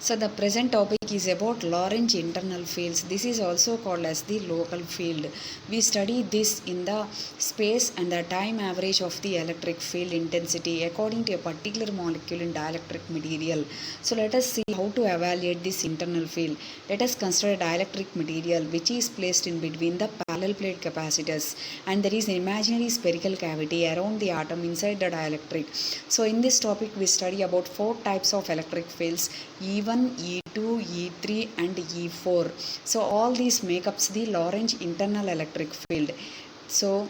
So the present topic is about Lorentz internal fields. This is also called as the local field. We study this in the space and the time average of the electric field intensity according to a particular molecule in dielectric material. So let us see how to evaluate this internal field. Let us consider a dielectric material which is placed in between the parallel plate capacitors, and there is an imaginary spherical cavity around the atom inside the dielectric. So in this topic we study about 4 types of electric fields: E1, E2, E3 and E4. So all these make up the Lorentz internal electric field. So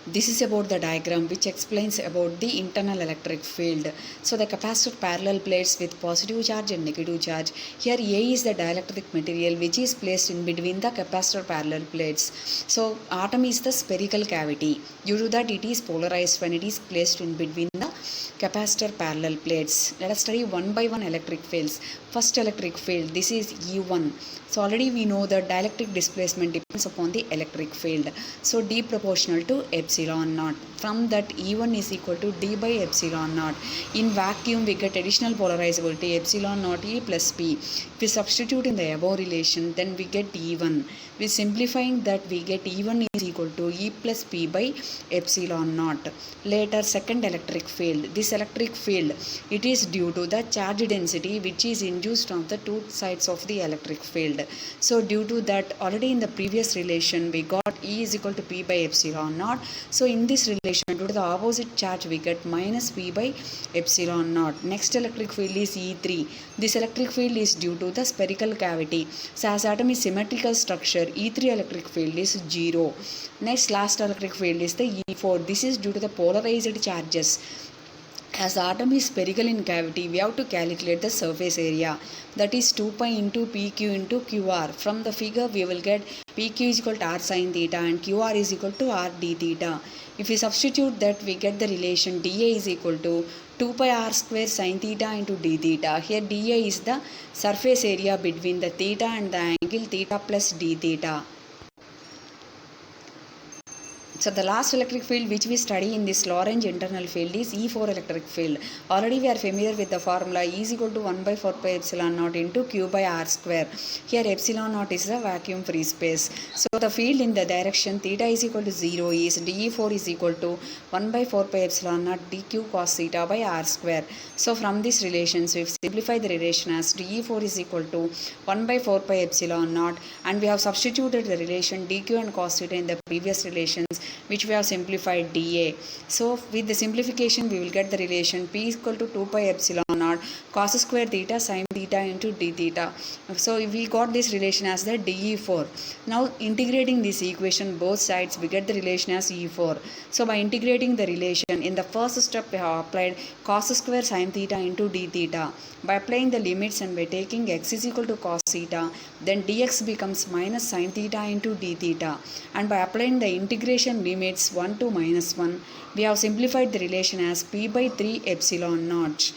this is about the diagram which explains about the internal electric field. So the capacitor parallel plates with positive charge and negative charge. Here A is the dielectric material which is placed in between the capacitor parallel plates. So atom is the spherical cavity. Due to that it is polarized when it is placed in between the capacitor parallel plates. Let us study one by one electric fields. First electric field, this is E1. So already we know that dielectric displacement depends upon the electric field. So D proportional to epsilon naught. From that E1 is equal to D by epsilon naught. In vacuum we get additional polarizability epsilon naught E plus P. If we substitute in the above relation, then we get E1. With simplifying that we get E1 is equal to E plus P by epsilon naught. Later second electric field. This electric field, it is due to the charge density which is induced on the two sides of the electric field. So due to that, already in the previous relation we got E is equal to P by epsilon naught. So in this relation, due to the opposite charge we get minus P by epsilon naught. Next electric field is E3. This electric field is due to the spherical cavity. So as atom is symmetrical structure, E3 electric field is 0. Next last electric field is the E4. This is due to the polarized charges. As the atom is spherical in cavity, we have to calculate the surface area, that is 2 pi into PQ into QR. From the figure we will get PQ is equal to R sin theta and QR is equal to R d theta. If we substitute that, we get the relation dA is equal to 2 pi R square sin theta into d theta. Here dA is the surface area between the theta and the angle theta plus d theta. So the last electric field which we study in this Lorentz internal field is E4 electric field. Already we are familiar with the formula E is equal to 1 by 4 pi epsilon naught into Q by R square. Here epsilon naught is the vacuum free space. So the field in the direction theta is equal to 0 is dE4 is equal to 1 by 4 pi epsilon naught dQ cos theta by R square. So from this relation, so if we simplify the relation as dE4 is equal to 1 by 4 pi epsilon naught, and we have substituted the relation dQ and cos theta in the previous relations, which we have simplified dA. So with the simplification we will get the relation P is equal to 2 pi epsilon naught cos square theta sin theta into d theta. So we got this relation as the dE4. Now integrating this equation both sides, we get the relation as E4. So by integrating the relation, in the first step we have applied cos square sin theta into d theta. By applying the limits and by taking x is equal to cos theta, then dx becomes minus sin theta into d theta. And by applying the integration limits 1 to minus 1, we have simplified the relation as P by 3 epsilon naught.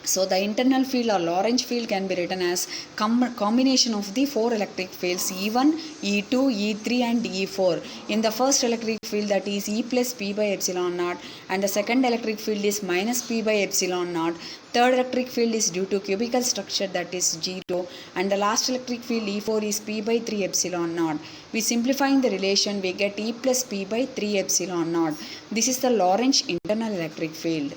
So the internal field or Lorentz field can be written as combination of the 4 electric fields E1, E2, E3 and E4. In the first electric field, that is E plus P by epsilon naught, and the second electric field is minus P by epsilon naught. Third electric field is due to cubical structure, that is 0, and the last electric field E4 is P by 3 epsilon naught. With simplifying the relation we get E plus P by 3 epsilon naught. This is the Lorentz internal electric field.